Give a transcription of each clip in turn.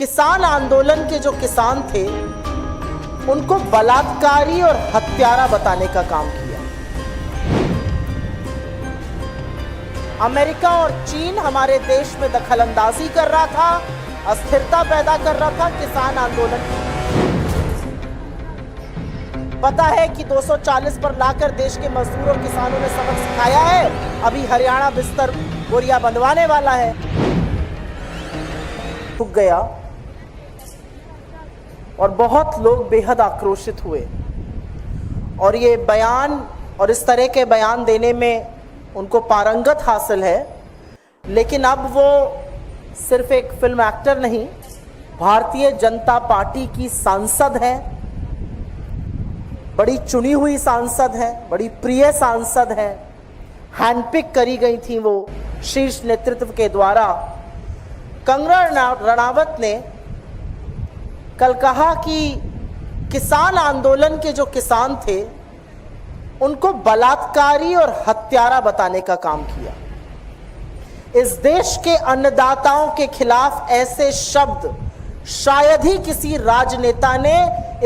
किसान आंदोलन के जो किसान थे उनको बलात्कारी और हत्यारा बताने का काम किया। अमेरिका और चीन हमारे देश में दखलंदाजी कर रहा था, अस्थिरता पैदा कर रहा था किसान आंदोलन की। पता है कि 240 पर लाकर देश के मजदूर और किसानों ने सबक सिखाया है। अभी हरियाणा बिस्तर बोरिया बंधवाने वाला है। रुक गया और बहुत लोग बेहद आक्रोशित हुए और ये बयान और इस तरह के बयान देने में उनको पारंगत हासिल है। लेकिन अब वो सिर्फ एक फिल्म एक्टर नहीं, भारतीय जनता पार्टी की सांसद है, बड़ी चुनी हुई सांसद है, बड़ी प्रिय सांसद है, हैंडपिक करी गई थी वो शीर्ष नेतृत्व के द्वारा। कंगना रणावत ने कल कहा कि किसान आंदोलन के जो किसान थे उनको बलात्कारी और हत्यारा बताने का काम किया। इस देश के अन्नदाताओं के खिलाफ ऐसे शब्द शायद ही किसी राजनेता ने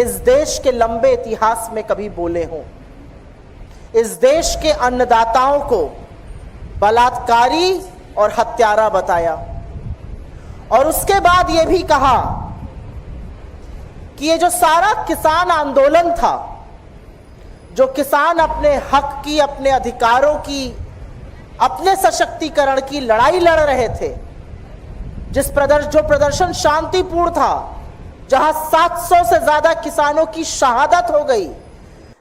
इस देश के लंबे इतिहास में कभी बोले हों। इस देश के अन्नदाताओं को बलात्कारी और हत्यारा बताया और उसके बाद यह भी कहा कि ये जो सारा किसान आंदोलन था, जो किसान अपने हक की, अपने अधिकारों की, अपने सशक्तिकरण की लड़ाई लड़ रहे थे, जो प्रदर्शन शांतिपूर्ण था, जहां 700 से ज्यादा किसानों की शहादत हो गई,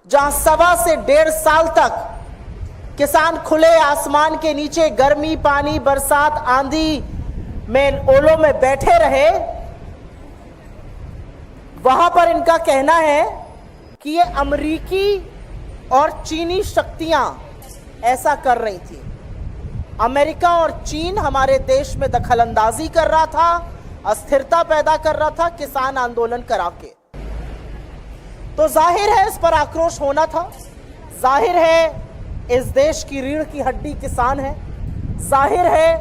जहां 1.25 से 1.5 साल तक किसान खुले आसमान के नीचे गर्मी, पानी, बरसात, आंधी में, ओलों में बैठे रहे, वहां पर इनका कहना है कि ये अमेरिकी और चीनी शक्तियां ऐसा कर रही थी। अमेरिका और चीन हमारे देश में दखलंदाजी कर रहा था, अस्थिरता पैदा कर रहा था किसान आंदोलन करा के। तो जाहिर है इस पर आक्रोश होना था। जाहिर है इस देश की रीढ़ की हड्डी किसान है। जाहिर है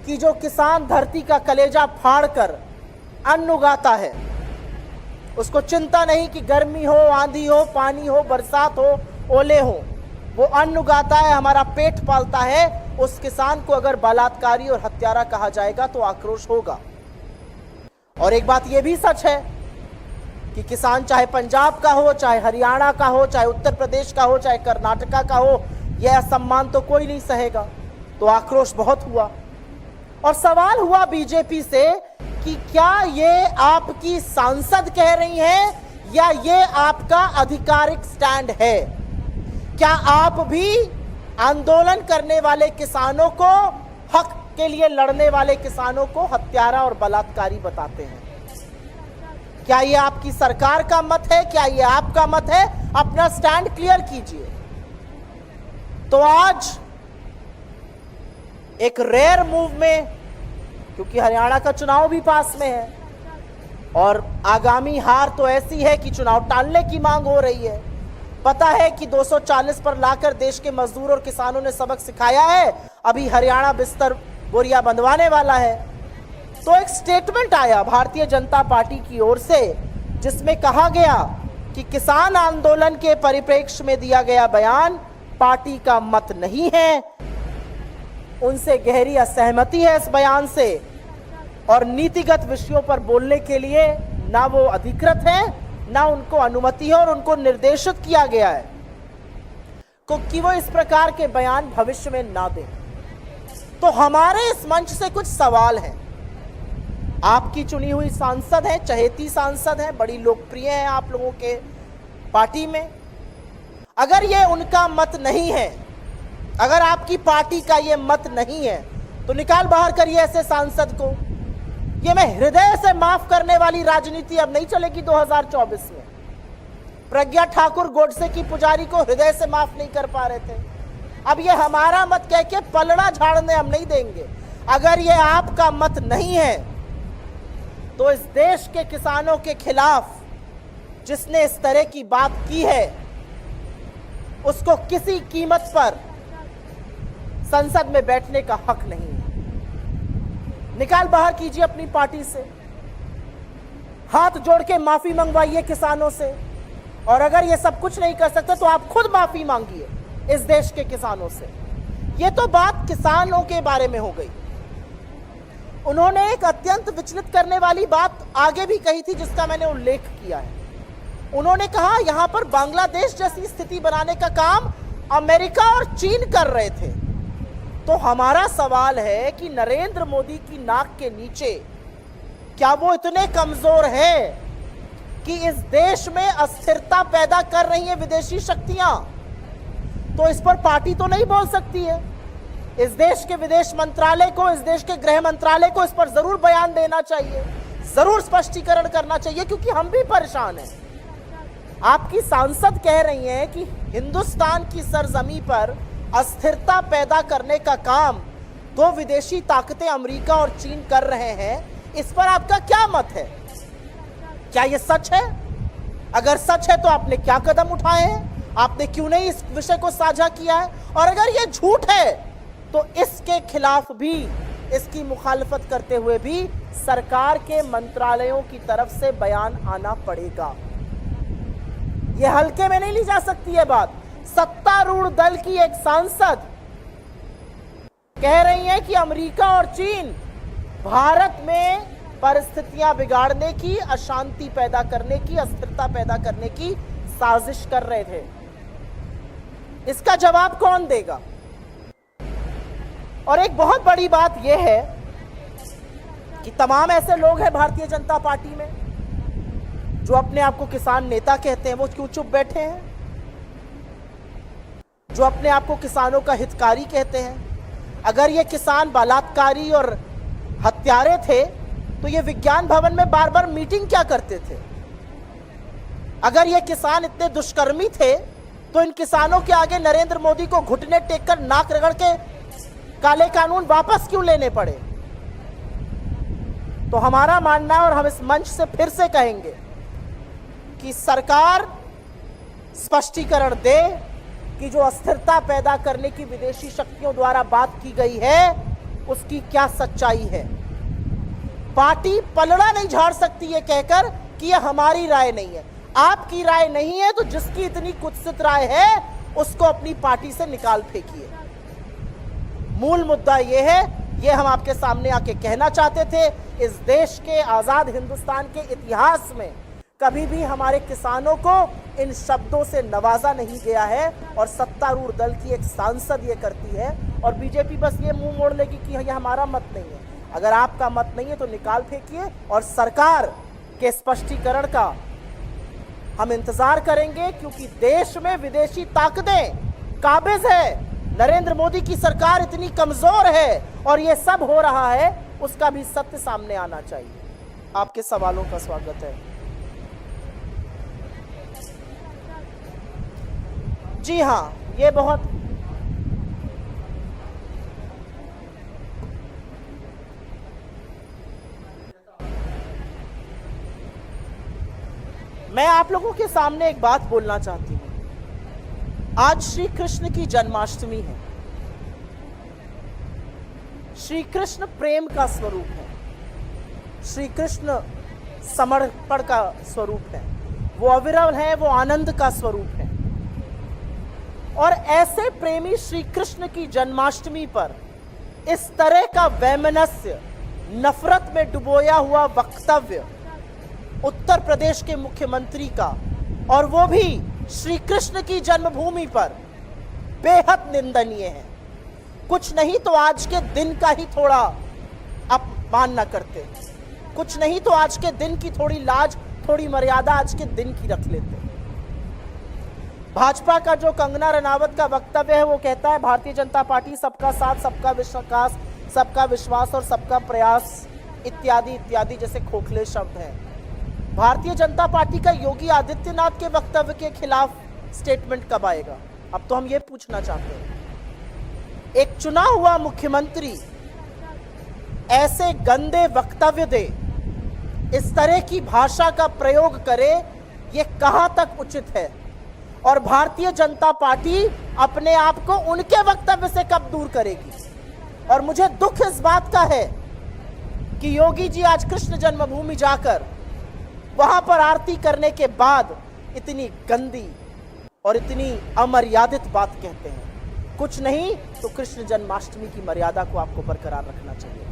कि जो किसान धरती का कलेजा फाड़कर अन्न उगाता है, उसको चिंता नहीं कि गर्मी हो, आंधी हो, पानी हो, बरसात हो, ओले हो, वो अन्न उगाता है, हमारा पेट पालता है। उस किसान को अगर बलात्कारी और हत्यारा कहा जाएगा तो आक्रोश होगा। और एक बात यह भी सच है कि किसान चाहे पंजाब का हो, चाहे हरियाणा का हो, चाहे उत्तर प्रदेश का हो, चाहे कर्नाटका का हो, यह असम्मान तो कोई नहीं सहेगा। तो आक्रोश बहुत हुआ और सवाल हुआ बीजेपी से कि क्या ये आपकी सांसद कह रही हैं या ये आपका आधिकारिक स्टैंड है? क्या आप भी आंदोलन करने वाले किसानों को, हक के लिए लड़ने वाले किसानों को हत्यारा और बलात्कारी बताते हैं? क्या ये आपकी सरकार का मत है? क्या ये आपका मत है? अपना स्टैंड क्लियर कीजिए। तो आज एक रेयर मूव में, क्योंकि हरियाणा का चुनाव भी पास में है और आगामी हार तो ऐसी है कि चुनाव टालने की मांग हो रही है। पता है कि 240 पर लाकर देश के मजदूर और किसानों ने सबक सिखाया है। अभी हरियाणा बिस्तर बोरिया बंधवाने वाला है। तो एक स्टेटमेंट आया भारतीय जनता पार्टी की ओर से जिसमें कहा गया कि किसान आंदोलन के परिप्रेक्ष्य में दिया गया बयान पार्टी का मत नहीं है, उनसे गहरी असहमति है इस बयान से और नीतिगत विषयों पर बोलने के लिए ना वो अधिकृत है, ना उनको अनुमति है और उनको निर्देशित किया गया है कि वो इस प्रकार के बयान भविष्य में ना दें। तो हमारे इस मंच से कुछ सवाल हैं। आपकी चुनी हुई सांसद है, चहेती सांसद है, बड़ी लोकप्रिय है आप लोगों के पार्टी में। अगर ये उनका मत नहीं है, अगर आपकी पार्टी का ये मत नहीं है, तो निकाल बाहर करिए ऐसे सांसद को। ये मैं हृदय से माफ करने वाली राजनीति अब नहीं चलेगी 2024 में। प्रज्ञा ठाकुर गोडसे की पुजारी को हृदय से माफ नहीं कर पा रहे थे। अब ये हमारा मत कह के पलड़ा झाड़ने हम नहीं देंगे। अगर ये आपका मत नहीं है तो इस देश के किसानों के खिलाफ जिसने इस तरह की बात की है उसको किसी कीमत पर संसद में बैठने का हक नहीं है। निकाल बाहर कीजिए अपनी पार्टी से। हाथ जोड़ के माफी मंगवाइए किसानों से, और अगर ये सब कुछ नहीं कर सकते तो आप खुद माफी मांगिए इस देश के किसानों से। ये तो बात किसानों के बारे में हो गई। उन्होंने एक अत्यंत विचलित करने वाली बात आगे भी कही थी जिसका मैंने उल्लेख किया है। उन्होंने कहा यहां पर बांग्लादेश जैसी स्थिति बनाने का काम अमेरिका और चीन कर रहे थे। तो हमारा सवाल है कि नरेंद्र मोदी की नाक के नीचे क्या वो इतने कमजोर हैं कि इस देश में अस्थिरता पैदा कर रही हैं विदेशी शक्तियां? तो इस पर पार्टी तो नहीं बोल सकती है। इस देश के विदेश मंत्रालय को, इस देश के गृह मंत्रालय को इस पर जरूर बयान देना चाहिए, जरूर स्पष्टीकरण करना चाहिए, क्योंकि हम भी परेशान हैं। आपकी सांसद कह रही हैं कि हिंदुस्तान की सरजमी पर अस्थिरता पैदा करने का काम दो विदेशी ताकतें अमेरिका और चीन कर रहे हैं। इस पर आपका क्या मत है? क्या यह सच है? अगर सच है तो आपने क्या कदम उठाए हैं? आपने क्यों नहीं इस विषय को साझा किया है? और अगर यह झूठ है तो इसके खिलाफ भी, इसकी मुखालफत करते हुए भी सरकार के मंत्रालयों की तरफ से बयान आना पड़ेगा। यह हल्के में नहीं ली जा सकती है बात। सत्तारूढ़ दल की एक सांसद कह रही है कि अमेरिका और चीन भारत में परिस्थितियां बिगाड़ने की, अशांति पैदा करने की, अस्थिरता पैदा करने की साजिश कर रहे थे। इसका जवाब कौन देगा? और एक बहुत बड़ी बात यह है कि तमाम ऐसे लोग हैं भारतीय जनता पार्टी में जो अपने आप को किसान नेता कहते हैं, वो क्यों चुप बैठे हैं? जो अपने आप को किसानों का हितकारी कहते हैं, अगर ये किसान बलात्कारी और हत्यारे थे तो ये विज्ञान भवन में बार बार मीटिंग क्या करते थे? अगर ये किसान इतने दुष्कर्मी थे तो इन किसानों के आगे नरेंद्र मोदी को घुटने टेककर नाक रगड़ के काले कानून वापस क्यों लेने पड़े? तो हमारा मानना है, और हम इस मंच से फिर से कहेंगे कि सरकार स्पष्टीकरण दे कि जो अस्थिरता पैदा करने की विदेशी शक्तियों द्वारा बात की गई है उसकी क्या सच्चाई है। पार्टी पलड़ा नहीं झाड़ सकती है कहकर कि यह हमारी राय नहीं है। आपकी राय नहीं है तो जिसकी इतनी कुत्सित राय है उसको अपनी पार्टी से निकाल फेंकिए। मूल मुद्दा यह है, यह हम आपके सामने आके कहना चाहते थे। इस देश के आजाद हिंदुस्तान के इतिहास में कभी भी हमारे किसानों को इन शब्दों से नवाजा नहीं गया है, और सत्तारूढ़ दल की एक सांसद ये करती है, और बीजेपी बस ये मुंह मोड़ लेगी कि यह हमारा मत नहीं है। अगर आपका मत नहीं है तो निकाल फेंकिए, और सरकार के स्पष्टीकरण का हम इंतजार करेंगे, क्योंकि देश में विदेशी ताकतें काबिज है। नरेंद्र मोदी की सरकार इतनी कमजोर है और यह सब हो रहा है, उसका भी सत्य सामने आना चाहिए। आपके सवालों का स्वागत है। जी हाँ, ये बहुत मैं आप लोगों के सामने एक बात बोलना चाहती हूं। आज श्री कृष्ण की जन्माष्टमी है। श्री कृष्ण प्रेम का स्वरूप है, श्री कृष्ण समर्पण का स्वरूप है, वो अविरल है, वो आनंद का स्वरूप है। और ऐसे प्रेमी श्री कृष्ण की जन्माष्टमी पर इस तरह का वैमनस्य, नफरत में डुबोया हुआ वक्तव्य उत्तर प्रदेश के मुख्यमंत्री का, और वो भी श्री कृष्ण की जन्मभूमि पर, बेहद निंदनीय है। कुछ नहीं तो आज के दिन का ही थोड़ा अपमान न करते, कुछ नहीं तो आज के दिन की थोड़ी लाज, थोड़ी मर्यादा आज के दिन की रख लेते। भाजपा का जो कंगना रनावत का वक्तव्य है, वो कहता है भारतीय जनता पार्टी सबका साथ, सबका विश्वास, सबका विश्वास और सबका प्रयास इत्यादि इत्यादि जैसे खोखले शब्द हैं। भारतीय जनता पार्टी का योगी आदित्यनाथ के वक्तव्य के खिलाफ स्टेटमेंट कब आएगा? अब तो हम ये पूछना चाहते हैं। एक चुना हुआ मुख्यमंत्री ऐसे गंदे वक्तव्य दे, इस तरह की भाषा का प्रयोग करे, ये कहां तक उचित है? और भारतीय जनता पार्टी अपने आप को उनके वक्तव्य से कब दूर करेगी? और मुझे दुख इस बात का है कि योगी जी आज कृष्ण जन्मभूमि जाकर वहां पर आरती करने के बाद इतनी गंदी और इतनी अमर्यादित बात कहते हैं। कुछ नहीं तो कृष्ण जन्माष्टमी की मर्यादा को आपको बरकरार रखना चाहिए।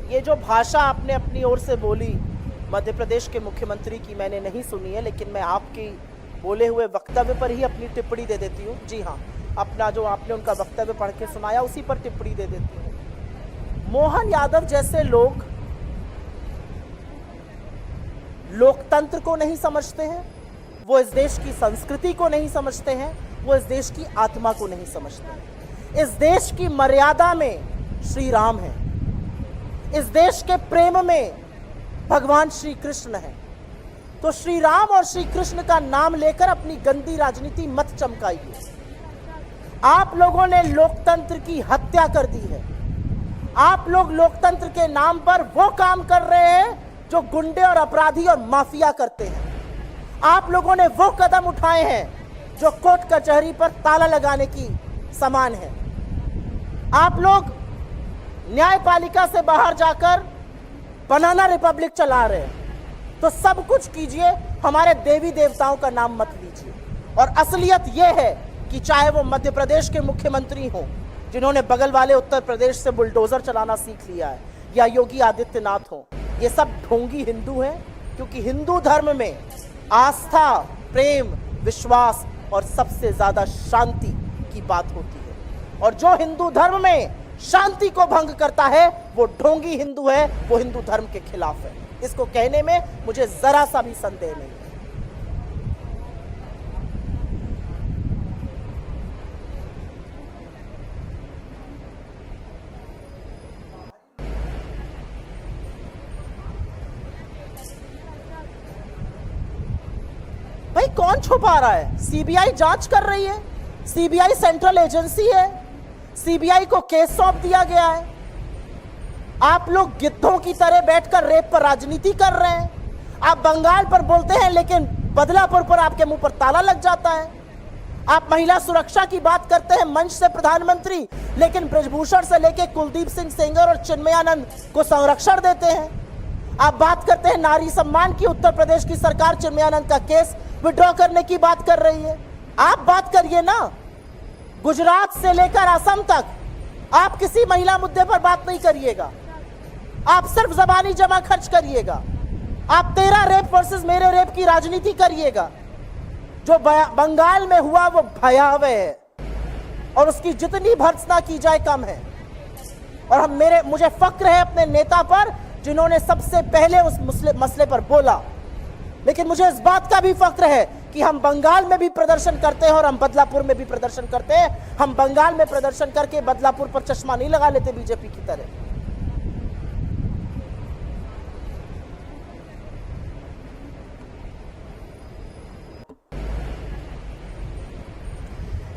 ये जो भाषा आपने अपनी ओर से बोली मध्य प्रदेश के मुख्यमंत्री की, मैंने नहीं सुनी है, लेकिन मैं आपकी बोले हुए वक्तव्य पर ही अपनी टिप्पणी दे देती हूँ। जी हाँ, अपना जो आपने उनका वक्तव्य पढ़ के सुनाया उसी पर टिप्पणी दे देती हूँ। मोहन यादव जैसे लोग लोकतंत्र को नहीं समझते हैं, वो इस देश की संस्कृति को नहीं समझते हैं, वो इस देश की आत्मा को नहीं समझते हैं। इस देश की मर्यादा में श्री राम है, इस देश के प्रेम में भगवान श्री कृष्ण है। तो श्री राम और श्री कृष्ण का नाम लेकर अपनी गंदी राजनीति मत चमकाइए। आप लोगों ने लोकतंत्र की हत्या कर दी है। आप लोग लोकतंत्र के नाम पर वो काम कर रहे हैं जो गुंडे और अपराधी और माफिया करते हैं। आप लोगों ने वो कदम उठाए हैं जो कोर्ट कचहरी पर ताला लगाने की समान है। आप लोग न्यायपालिका से बाहर जाकर बनाना रिपब्लिक चला रहे हैं। तो सब कुछ कीजिए, हमारे देवी देवताओं का नाम मत लीजिए। और असलियत यह है कि चाहे वो मध्य प्रदेश के मुख्यमंत्री हों जिन्होंने बगल वाले उत्तर प्रदेश से बुलडोजर चलाना सीख लिया है, या योगी आदित्यनाथ हों, ये सब ढोंगी हिंदू हैं। क्योंकि हिंदू धर्म में आस्था, प्रेम, विश्वास और सबसे ज्यादा शांति की बात होती है। और जो हिंदू धर्म में शांति को भंग करता है वो ढोंगी हिंदू है, वो हिंदू धर्म के खिलाफ है। इसको कहने में मुझे जरा सा भी संदेह नहीं है। भाई कौन छुपा रहा है? सीबीआई जांच कर रही है, सीबीआई सेंट्रल एजेंसी है, सीबीआई को केस सौंप दिया गया है। आप लोग गिद्धों की तरह बैठकर रेप पर राजनीति कर रहे हैं। आप बंगाल पर बोलते हैं लेकिन बदलापुर पर आपके मुंह पर ताला लग जाता है। आप महिला सुरक्षा की बात करते हैं मंच से प्रधानमंत्री, लेकिन ब्रजभूषण से लेकर कुलदीप सिंह सेंगर और चिन्मयानंद को संरक्षण देते हैं। आप बात करते हैं नारी सम्मान की, उत्तर प्रदेश की सरकार चिन्मयानंद का केस विड्रॉ करने की बात कर रही है। आप बात करिए ना, गुजरात से लेकर असम तक आप किसी महिला मुद्दे पर बात नहीं करिएगा। आप सिर्फ जबानी जमा खर्च करिएगा। आप तेरा रेप वर्सेस मेरे रेप की राजनीति करिएगा। जो बंगाल में हुआ वो भयावह है और उसकी जितनी भर्त्सना की जाए कम है। और मुझे फक्र है अपने नेता पर जिन्होंने सबसे पहले उस मसले पर बोला। लेकिन मुझे इस बात का भी फक्र है कि हम बंगाल में भी प्रदर्शन करते हैं और हम बदलापुर में भी प्रदर्शन करते हैं। हम बंगाल में प्रदर्शन करके बदलापुर पर चश्मा नहीं लगा लेते बीजेपी की तरह।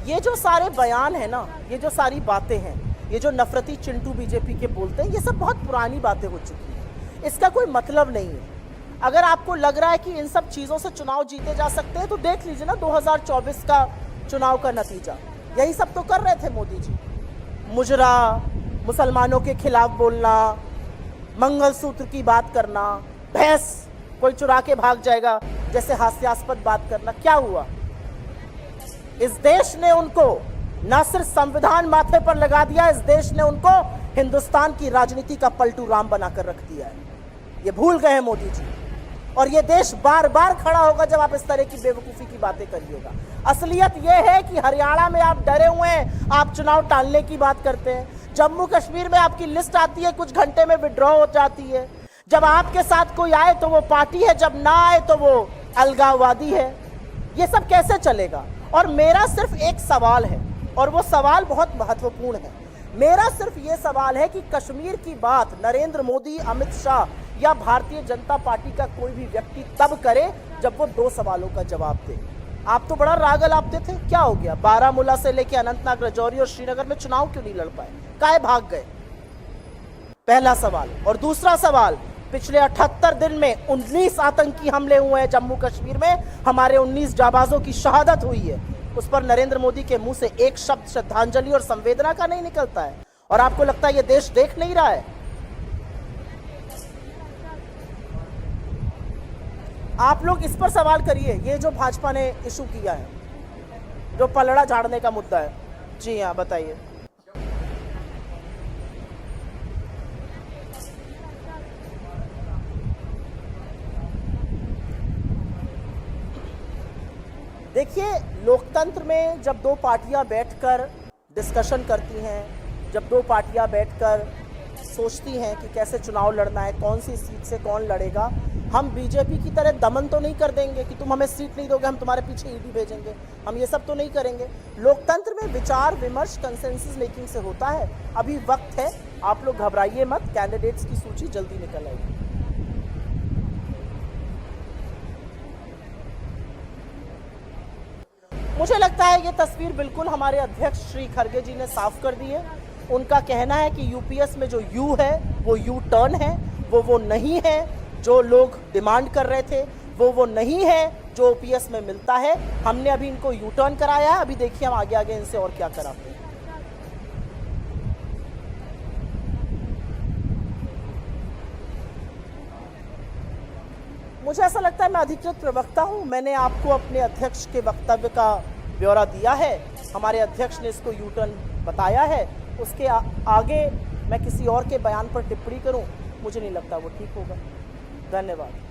ये जो सारे बयान है ना, ये जो सारी बातें हैं, ये जो नफरती चिंटू बीजेपी के बोलते हैं, ये सब बहुत पुरानी बातें हो चुकी हैं। इसका कोई मतलब नहीं है। अगर आपको लग रहा है कि इन सब चीजों से चुनाव जीते जा सकते हैं तो देख लीजिए ना 2024 का चुनाव का नतीजा। यही सब तो कर रहे थे मोदी जी। मुजरा, मुसलमानों के खिलाफ बोलना, मंगलसूत्र की बात करना, भैंस कोई चुरा के भाग जाएगा जैसे हास्यास्पद बात करना। क्या हुआ? इस देश ने उनको न सिर्फ संविधान माथे पर लगा दिया, इस देश ने उनको हिंदुस्तान की राजनीति का पलटू राम बनाकर रख दिया है। ये भूल गए हैं मोदी जी। और ये देश बार बार खड़ा होगा जब आप इस तरह की बेवकूफी की बातें करिएगा। असलियत यह है कि हरियाणा में आप डरे हुए हैं, आप चुनाव टालने की बात करते हैं। जम्मू कश्मीर में आपकी लिस्ट आती है, कुछ घंटे में विड्रॉ हो जाती है। जब आपके साथ कोई आए तो वो पार्टी है, जब ना आए तो वो अलगाववादी है। ये सब कैसे चलेगा? और मेरा सिर्फ एक सवाल है, और वो सवाल बहुत महत्वपूर्ण है। मेरा सिर्फ ये सवाल है कि कश्मीर की बात नरेंद्र मोदी, अमित शाह या भारतीय जनता पार्टी का कोई भी व्यक्ति तब करे जब वो 2 सवालों का जवाब दे। आप तो बड़ा राग अलापते थे, क्या हो गया? बारामूला से लेकर अनंतनाग, राजौरी और श्रीनगर में चुनाव क्यों नहीं लड़ पाए? काहे भाग गए? पहला सवाल। और दूसरा सवाल, पिछले 78 दिन में 19 आतंकी हमले हुए हैं जम्मू कश्मीर में, हमारे 19 जाबाजों की शहादत हुई है। उस पर नरेंद्र मोदी के मुंह से एक शब्द श्रद्धांजलि और संवेदना का नहीं निकलता है, और आपको लगता है ये देश देख नहीं रहा है। आप लोग इस पर सवाल करिए, ये जो भाजपा ने इशू किया है, जो पलड़ा झाड़ने का मुद्दा है। जी हाँ, बताइए। देखिए, लोकतंत्र में जब दो पार्टियां बैठकर डिस्कशन करती हैं, जब दो पार्टियां बैठकर सोचती हैं कि कैसे चुनाव लड़ना है, कौन सी सीट से कौन लड़ेगा, हम बीजेपी की तरह दमन तो नहीं कर देंगे कि तुम हमें सीट नहीं दोगे हम तुम्हारे पीछे ईडी भेजेंगे, हम ये सब तो नहीं करेंगे। लोकतंत्र में विचार विमर्श कंसेंसस मेकिंग से होता है। अभी वक्त है, आप लोग घबराइए मत, कैंडिडेट्स की सूची जल्दी निकल आएगी। मुझे लगता है ये तस्वीर बिल्कुल हमारे अध्यक्ष श्री खरगे जी ने साफ कर दी है। उनका कहना है कि यूपीएस में जो यू है वो यू टर्न है, वो नहीं है जो लोग डिमांड कर रहे थे, वो नहीं है जो ओपीएस में मिलता है। हमने अभी इनको यू टर्न कराया है, अभी देखिए हम आगे आगे इनसे और क्या कराते हैं। मुझे ऐसा लगता है मैं अधिकृत प्रवक्ता हूं, मैंने आपको अपने अध्यक्ष के वक्तव्य का ब्यौरा दिया है, हमारे अध्यक्ष ने इसको यू टर्न बताया है। उसके आगे मैं किसी और के बयान पर टिप्पणी करूं, मुझे नहीं लगता वो ठीक होगा। धन्यवाद।